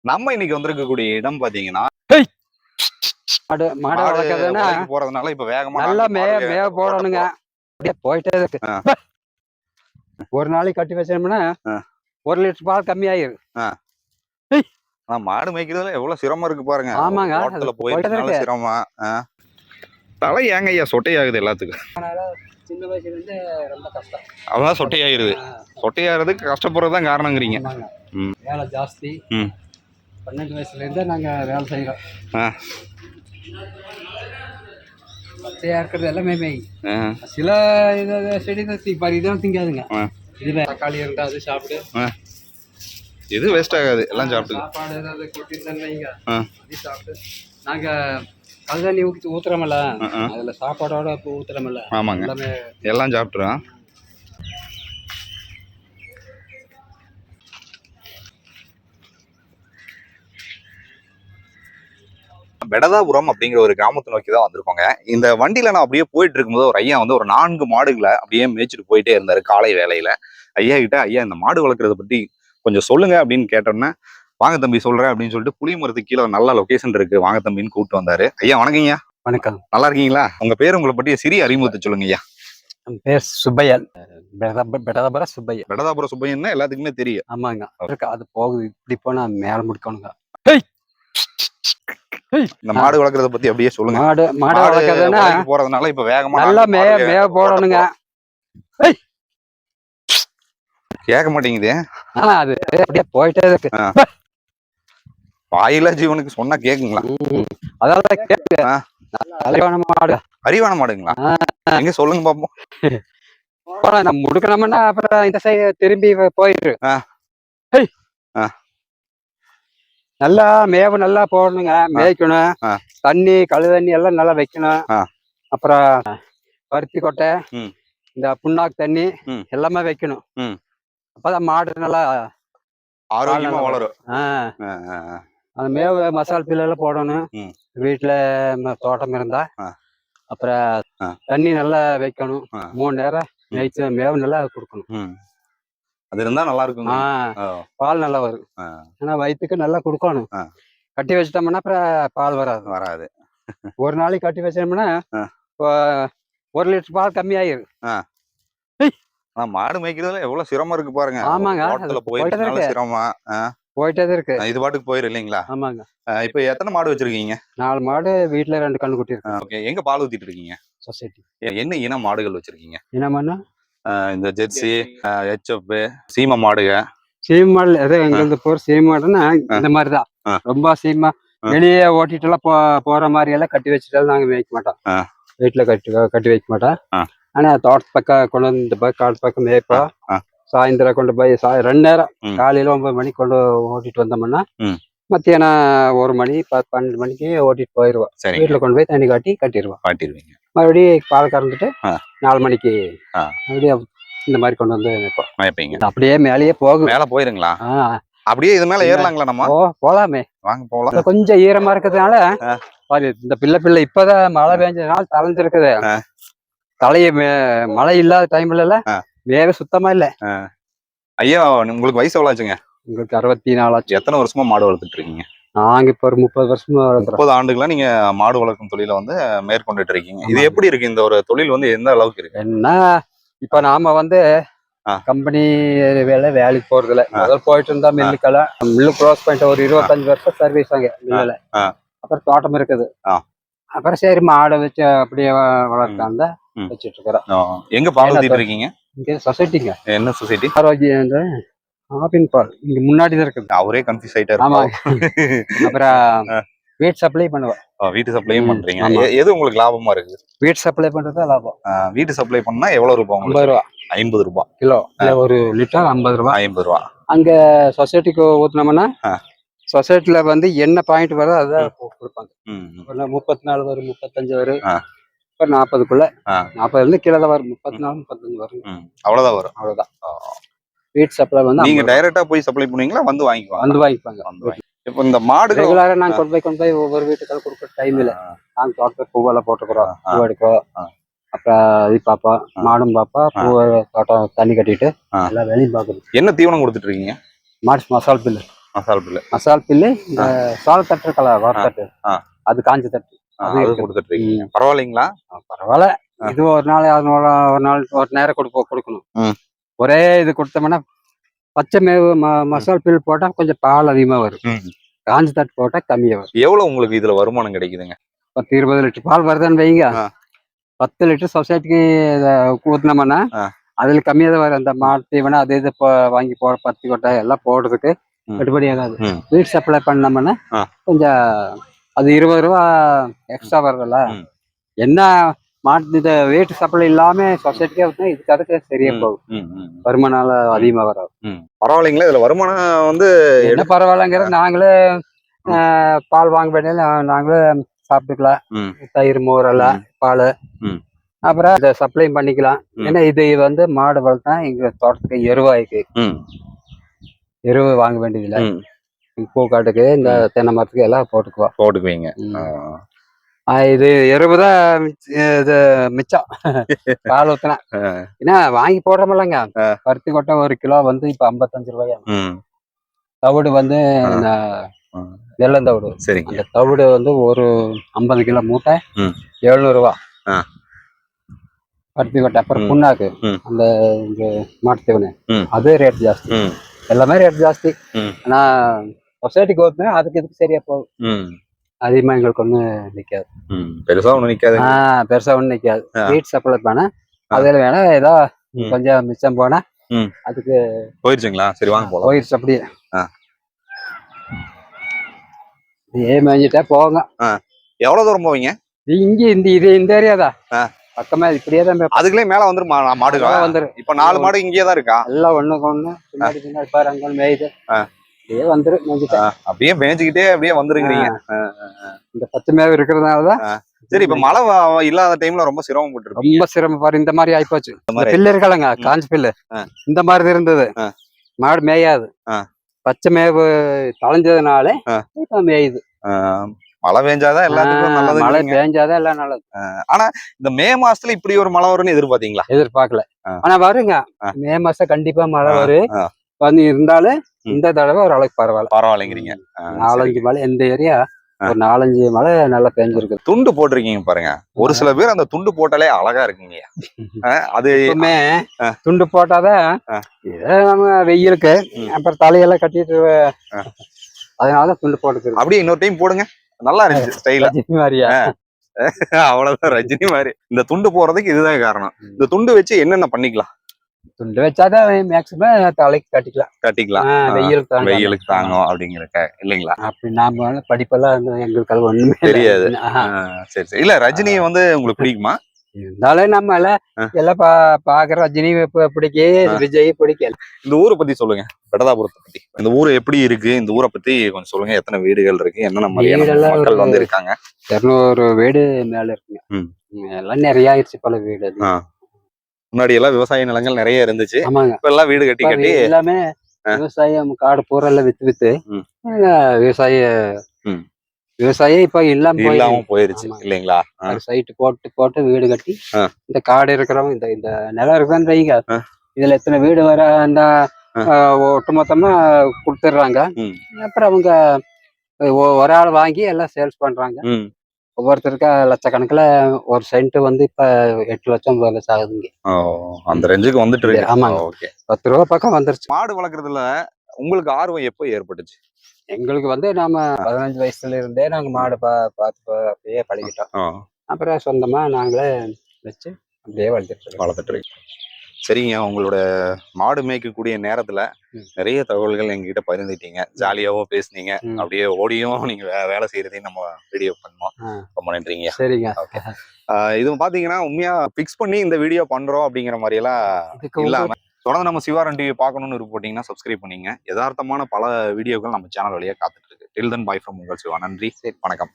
நம்ம இன்னைக்கு வந்திருக்கக்கூடிய இடம் பாத்தீங்கன்னா மாடு மாடு வளர்க்கறதுன்னா போறதுனால இப்ப வேகமா நல்லா மேய போடணுங்க. அப்படியே போயிட்டே இருக்கு. ஒரு நாளைக்கு கட்டி வச்சோம்னா 1 லிட்டர் பால் கம்மியாயிரும். மாடு மேய்க்கிறதுல எவ்வளவு சிரமம் இருக்கு பாருங்க. ஆமாங்க, தோட்டத்துல போயிருக்கனால சிரமம். தலை ஏங்க ஐயா சொட்டையாகுது எல்லாத்துக்கும். சின்ன வயசுல இருந்து ரொம்ப கஷ்டம். அதான் சொட்டையாயிருது. சொட்டையாகிறதுக்கு கஷ்டப்படுறதுதான் காரணங்கிறீங்க. வேலை ஜாஸ்தி. 12 வயசுல இருந்தே நாங்க வேலை செய்யறோம். பச்சையா இருக்கிறது எல்லாமே மேய். சில செடி இதெல்லாம் திங்காதுங்க. இதுவே தக்காளி இருந்தா அது சாப்பிடு. எது வேஸ்ட் ஆகாது, எல்லாம் சாப்பிட்டு. சாப்பாடு ஏதாவது கொட்டிருந்தேங்க அது சாப்பிட்டு. நாங்க கல்தண்ணி ஊத்துறோம்ல, அதுல சாப்பாடோட ஊத்துறோம்ல. ஆமாங்க, எல்லாம் சாப்பிட்டுறோம். பெடதாபுரம் அப்படிங்கிற ஒரு கிராமத்தை நோக்கி தான் வந்திருக்கோங்க. இந்த வண்டியில நான் அப்படியே போயிட்டு இருக்கும்போது ஒரு ஐயா வந்து ஒரு 4 மாடுகளை அப்படியே மேய்ச்சிட்டு போயிட்டே இருந்தாரு காலை வேலையில. ஐயா கிட்ட, ஐயா இந்த மாடு வளர்க்குறத பத்தி கொஞ்சம் சொல்லுங்க அப்படின்னு கேட்டோம்னா, வாங்க தம்பி சொல்றேன் அப்படின்னு சொல்லிட்டு புளிய மரத்துக்கு கீழே நல்ல லொகேஷன் இருக்கு, வாங்க தம்பின்னு கூப்பிட்டு வந்தாரு. ஐயா வணக்கங்கய்யா. வணக்கம். நல்லா இருக்கீங்களா? உங்க பேர், உங்களை பற்றி சிறிய அறிமுகத்தை சொல்லுங்க ஐயா. பேர் சுப்பையன். பெடதாபுரம் சுப்பையன். பெடதாபுரம் சுப்பையன்னா எல்லாத்துக்குமே தெரியும். ஆமாங்க, அது போகுது. இப்படி போனா மேல முடிக்கணுங்க. இந்த மாடு வளர்க்கறத பத்தி அப்படியே சொல்லுங்க. மாடு வளர்க்கறதுன்னா போறதுனால இப்ப வேகமா நல்லா மேய போடணுங்க. கேட்க மாட்டேங்குது. அது அப்படியே போயிட்டே இருக்கு. வாயில ஜீவனுக்கு சொன்னா கேக்குங்களா? அதாவது கேக்கு. அறிவான மாடு. அறிவான மாடுங்களா? எங்க சொல்லுங்க பாப்போம். நம்ம முடுக்கணும்னா அப்புறம் இந்த சைடு திரும்பி போயிரு. நல்லா மேவு நல்லா போடணுங்க, மேய்க்கணும். தண்ணி கழு தண்ணி எல்லாம் நல்லா வைக்கணும். அப்புறம் பருத்தி கொட்டை, இந்த புண்ணாக்கு தண்ணி எல்லாமே வைக்கணும். அப்பதான் மாடு நல்லா ஆரோக்கியமா வளரும். அந்த மேவு மசால் பில்லெல்லாம் போடணும். வீட்டுல தோட்டம் இருந்தா அப்புறம் தண்ணி நல்லா வைக்கணும். 3 நேரம் மேய்ச்சி மேவு நல்லா கொடுக்கணும். அது இருந்தா நல்லா இருக்கும். பால் நல்லா வரும். ஆனா வயிற்றுக்கு நல்லா கொடுக்கணும். கட்டி வச்சிட்டோம்னா அப்புறம் பால் வராது. ஒரு நாளைக்கு கட்டி வச்சோம்னா 1 லிட்டர் பால் கம்மியாயிரும். மாடு மேய்க்கிறதுல எவ்வளவு சிரமம் இருக்கு பாருங்க. ஆமாங்க, தோட்டத்துல போயிருக்கனால சிரமம். போயிட்டே இருக்கு. இது பாட்டுக்கு போயிரு இல்லைங்களா? ஆமாங்க. இப்ப எத்தனை மாடு வச்சிருக்கீங்க? 4 மாடு, வீட்டுல 2 கண்ணு குட்டி இருக்கு. ஓகே, எங்க பால் ஊத்திட்டு இருக்கீங்க? சொசைட்டி. என்ன இன மாடுகள் வச்சிருக்கீங்க? இனமானா இந்த ஜெர்சி, ஹெச்எப், சீம மாடுக. சீம மாடு எங்களுக்கு போற சீம மாடுன்னா இந்த மாதிரிதான். ரொம்ப சீமா வெளியே ஓட்டிட்டு எல்லாம் போற மாதிரி எல்லாம் கட்டி வச்சுட்டாலும் நாங்க மேய்க்க மாட்டோம். வீட்டுல கட்டி வைக்க மாட்டோம். ஆனா தோட்டத்து பக்கம் கொண்டு வந்து போய் காடு பக்கம் மேய்ப்போம். சாயந்தரம் கொண்டு போய் 2 நேரம் காலையில 9 மணிக்கு கொண்டு ஓட்டிட்டு வந்தோம்னா மத்தியானம் 1 மணி 12 மணிக்கு ஓட்டிட்டு போயிருவோம். வீட்டுல கொண்டு போய் தண்ணி கட்டிடுவோம். மறுபடியும் பால் கறந்துட்டு 4 மணிக்கு மறுபடியும் இந்த மாதிரி கொண்டு வந்து மேய்ப்போம். அப்படியே மேலேயே போகும். மேல போயிருங்களா? அப்படியே இது மேல ஏறலாங்களா? நம்ம போலாமே, வாங்க போலாம். கொஞ்சம் ஈரமா இருக்கிறதுனால இந்த பிள்ளை இப்பதான் மழை பெஞ்சதுனால தலைஞ்சிருக்குது. தலைய மழை இல்லாத டைம்ல வேற சுத்தமா இல்ல. ஐயா உங்களுக்கு வயசு எவ்வளவு ஆச்சுங்க? உங்களுக்கு 64 ஆச்சு. எத்தனை வருஷமா மாடு வளர்த்துட்டு இருக்கீங்க? நாங்க இப்ப ஒரு 30 வருஷமா 30 ஆண்டுகளா நீங்க மாடு வளர்க்கும் தொழில வந்து மேற்கொண்டுட்டு இருக்கீங்க. இது எப்படி இருக்கு? இந்த ஒரு தொழில் வந்து எந்த அளவுக்கு இருக்கு? என்ன இப்ப நாம வந்து கம்பெனி வேலைக்கு போறதுல முதல் போயிட்டு இருந்தா மில்லு க்ளோஸ் பண்ணிட்டு ஒரு 25 வருஷம் சர்வீஸ் ஆங்க மில்லுல. அப்புறம் தோட்டம் இருக்குது. அப்புறம் சரி மாடை வச்சு அப்படியே வளர்த்தாங்க வச்சுட்டு இருக்கிறோம். எங்க பால் ஊத்திட்டு இருக்கீங்க? இங்க சொசைட்டிங்க. என்ன சொசைட்டி? ஆரோக்கியம் ஆப்பின் பால். இங்க முன்னாடி தான் இருக்குது. அவரே கன்ஃபியூஸ் ஆயிட்டாரு. ஆமா. அப்புறம் வீட்டு சப்ளை பண்ணுவேன். வீட்டு சப்ளையும் பண்றீங்க. எது உங்களுக்கு லாபமா இருக்கு? வீட்டு சப்ளை பண்றதா லாபம். வீட்டு சப்ளை பண்ணா எவ்வளவு ரூபாய்? 50 ரூபா. 50 ரூபாய் கிலோ. ஒரு லிட்டர் 50 ரூபா. 50 ரூபா. அங்க சொசைட்டிக்கு ஊத்தினோம்னா சொசைட்டில வந்து என்ன பாயிண்ட் வருதோ அதான் கொடுப்பாங்க. 34 வரும், 35 வரும், 40க்குள்ள 40 இருந்து கீழே தான் வரும். 34 35 வரும். அவ்வளவுதான் வரும். அவ்வளவுதான். வீட் சப்ளை வந்து நீங்க டைரக்டா போய் சப்ளை பண்ணுவீங்களா? வந்து வாங்கிப்பாங்க. இப்ப இந்த மாடு ரெகுலரா நாங்க கொண்டு போய் ஒவ்வொரு வீட்டுக்கால கொடுக்குற டைம்ல நாங்க தோட்டத்துல பூவெல்லாம் போட்டுக்கிறோம். பூ எடுக்கோம், அப்புறம் இது பாப்போம், மாடும் பாப்பா, பூ தோட்டம் தண்ணி கட்டிட்டு எல்லாம் வேலையும் பாக்குது. என்ன தீவனம் கொடுத்துட்டு இருக்கீங்க? மாடு மசால் பில்லு. மசால் பில்லு. மசால் பில்லு, இந்த சோள தட்டு இருக்கல, வார்த்தட்டு, அது காஞ்ச தட்டு அது கொடுத்துட்டு இருக்கீங்க. பரவாயில்லைங்களா? பரவாயில்ல. இது ஒரு நாள் ஒரு நேரம் கொடுக்கணும். ஒரே இது கொடுத்தோம்னா பச்சை மேவு மசால் பில் போட்டா கொஞ்சம் பால் அதிகமா வரும். காஞ்ச தட்டு போட்டா கம்மியா வரும். எவ்வளவு உங்களுக்கு இதுல வருமானம் கிடைக்குதுங்க? 10-20 லிட்டர் பால் வருதுன்னு வைங்க. 10 லிட்டர் சொசைட்டிக்கு ஊத்தினோம்னா அதுல கம்மியா தான் வரும். அந்த மாட்டு தீவனம் அது இது வாங்கி போட, பத்தி கொட்டை எல்லாம் போடுறதுக்கு கட்டுப்படி ஆகாது. வீட் சப்ளை பண்ணோம்னா கொஞ்சம் அது 20 ரூபா எக்ஸ்ட்ரா வருதுல்ல. என்ன மாட்டு இந்த வீட்டு சப்ளை இல்லாம சொசைட்டிக்கே ஊற்றினா இதுக்கு சரியா போகும். வருமானம் அதிகமா வராது. பரவாயில்லைங்களா? இதுல வருமானம் வந்து என்ன பரவாயில்லைங்கிறது, நாங்களே பால் வாங்க வேண்டிய நாங்களே சாப்பிட்டுக்கலாம். தயிர், மோரெல்லாம், பால், அப்புறம் இதை சப்ளை பண்ணிக்கலாம். ஏன்னா இது வந்து மாடு வளர்த்தா எங்க தோட்டத்துக்கு எருவாய்க்கு எருவு வாங்க வேண்டியதில்லை. பூக்காட்டுக்கு இந்த தென்னை மரத்துக்கு எல்லாம் போட்டுக்குவீங்க. இது எருவு தான் இது மிச்சம். பால் ஊத்தினா ஏன்னா வாங்கி போடுறோமில்லங்க. பருத்தி கொட்டை 1 கிலோ வந்து இப்ப 55 ரூபாயா. தவிடு வந்து வெள்ளந்தவிடு, அந்த தவிடு வந்து ஒரு 50 கிலோ மூட்டை 700 ரூபா. பருத்தி கொட்டை, அப்புறம் புண்ணாக்கு, அந்த மாட்டு தீவனம் அது ரேட் ஜாஸ்தி. எல்லாமே ரேட் ஜாஸ்தி. ஆனா சொசைட்டிக்கு ஓட்டுனா அதுக்கு இதுக்கு சரியா போகும். அதிகமா எங்களுக்கு ஒன்றும் நிற்காது. பெருசா ஒன்றும் நிற்காது. பெருசா ஒன்றும் நிற்காது. வீட் சப்ளை பண்ணா அதில் வேணா ஏதோ கொஞ்சம் மிச்சம் போனா அதுக்கு போயிடுச்சுங்களா? சரி, வாங்க போலாம். போயிடுச்சு. அப்படியே மேய்ஞ்சிட்டா போங்க. எவ்வளவு தூரம் போவீங்க? இங்க இந்த ஏரியாதான் பக்கமா. இப்படியே தான் அதுக்குள்ளே மேல வந்துரும் மாடுகள் வந்துரும். இப்ப 4 மாடு இங்கேயே தான் இருக்கா? எல்லாம் ஒண்ணுக்கு ஒண்ணு பின்னாடி பின்னாடி பாரு, அங்க மேயுது. அப்படியே வந்துரும் மேய்ஞ்சிட்டா. அப்படியே மேய்ஞ்சிக்கிட்டே அப்படியே வந்துருங்கிறீங்க. இந்த பச்சை மேவு இருக்கிறதுனாலதான். சரி, இப்ப மழை இல்லாத டைம்ல ரொம்ப சிரமப்பட்டு, ரொம்ப சிரமம் பாரு. இந்த மாதிரி ஆயிப்போச்சு. பில்லு இருக்கலங்க, காஞ்ச பில்லு இந்த மாதிரி இருந்தது. மாடு மேயாது. பச்சை மேவு தளைஞ்சதுனால இப்ப மேயுது. மழை பெஞ்சாதான் எல்லாத்துக்கும் நல்லது. மழை பெஞ்சாதான் எல்லாம் நல்லது. ஆனா இந்த மே மாசத்துல இப்படி ஒரு மழை வரும்னு எதிர்பார்த்தீங்களா? எதிர்பார்க்கல. ஆனா வருங்க, மே மாசம் கண்டிப்பா மழை வரும். வந்து இருந்தாலும் இந்த தடவை ஓரளவுக்கு பரவாயில்லைங்கிறீங்க. 4-5 மழை இந்த ஏரியா, ஒரு 4-5 மழை நல்லா பெஞ்சிருக்கு. துண்டு போட்டிருக்கீங்க பாருங்க. ஒரு சில பேர் அந்த துண்டு போட்டாலே அழகா இருக்குங்க. அது துண்டு போட்டாதான் நம்ம வெயிலுக்கு அப்புறம் தலையெல்லாம் கட்டிட்டு, அதனாலதான் துண்டு போட்டுருக்கு. அப்படியே இன்னொரு டைம் போடுங்க, நல்லா இருந்துச்சு ஸ்டைலா. மாதிரியா? அவ்வளவுதான், ரஜினி மாதிரி. இந்த துண்டு போறதுக்கு இதுதான் காரணம். இந்த துண்டு வச்சு என்னென்ன பண்ணிக்கலாம்? துண்டு வச்சாதான் மேக்சிமம் தலைக்கு கட்டிக்கலாம். வெயிலுக்கு தாங்கும் அப்படிங்கிறக்க இல்லைங்களா? அப்படி நாம படிப்பெல்லாம் எங்களுக்கு ஒண்ணுமே தெரியாது. சரி சரி. இல்ல, ரஜினி வந்து உங்களுக்கு பிடிக்குமா? இருந்தாலும் நம்ம எல்லாம் பாக்குற ரஜினி பிடிக்கும், விஜய் பிடிக்கல. இந்த ஊரை பத்தி சொல்லுங்க, பெடதாபுரத்தை பத்தி. இந்த ஊர் எப்படி இருக்கு? இந்த ஊரை பத்தி கொஞ்சம் சொல்லுங்க. எத்தனை வீடுகள் இருக்கு? என்னென்ன மாதிரியான மக்கள் வந்து இருக்காங்க? 200 வீடு மேல இருக்குங்க. எல்லாம் நிறைய ஆயிடுச்சு பல வீடு. முன்னாடி எல்லாம் விவசாய நிலங்கள் நிறைய இருந்துச்சு. இப்ப எல்லாம் வீடு கட்டி எல்லாமே விவசாயம், காடு பூரா எல்லாம் வித்து விவசாயம் இப்ப இல்லாம போயிருச்சு இல்லைங்களா? சைட்டு போட்டு வீடு கட்டி இந்த காடு இருக்கிறவங்க இந்த நிலம் இருக்குன்னு வைங்க, இதுல எத்தனை வீடு வர அந்த ஒட்டுமொத்தமா கொடுத்துடுறாங்க. அப்புறம் அவங்க ஒரு ஆள் வாங்கி எல்லாம் சேல்ஸ் பண்றாங்க. ஒவ்வொருத்தருக்கா லட்சக்கணக்கில் ஒரு சென்ட் வந்து இப்ப 8 லட்சம் 9 லட்சம் ஆகுதுங்க. அந்த ரேஞ்சுக்கு வந்துட்டு இருக்கு. ஆமாங்க, 10 ரூபா பக்கம் வந்துருச்சு. மாடு வளர்க்குறதுல உங்களுக்கு ஆர்வம் எப்போ ஏற்பட்டுச்சு? எங்களுக்கு வந்து நாம 15 வயசுல இருந்தே நாங்க மாடு பார்த்து அப்படியே பழகிட்டோம். அப்புறம் சொந்தமா நாங்களே வச்சு அப்படியே வளர்த்துட்டு இருக்கோம். சரிங்க, உங்களோட மாடு மேய்க்கக்கூடிய நேரத்துல நிறைய தகவல்கள் எங்ககிட்ட பகிர்ந்துட்டீங்க. ஜாலியாவும் பேசுனீங்க. அப்படியே ஓடியும் நீங்க வேலை செய்யறதையும் நம்ம வீடியோ பண்ணோம். ரொம்ப நன்றிங்க. சரிங்க. ஓகே. இது பாத்தீங்கன்னா உண்மையா பிக்ஸ் பண்ணி இந்த வீடியோ பண்றோம் அப்படிங்கிற மாதிரி எல்லாம் இல்லாம, தொடர்ந்து நம்ம சிவாரன் டிவி பார்க்கணும்னு போட்டீங்கன்னா சப்ஸ்கிரைப் பண்ணீங்க. யதார்த்தமான பல வீடியோக்கள் நம்ம சேனல் வழியா காத்துட்டு இருக்கு. டில் தென் பை ஃப்ரம் உங்கள் சிவா. நன்றி, வணக்கம்.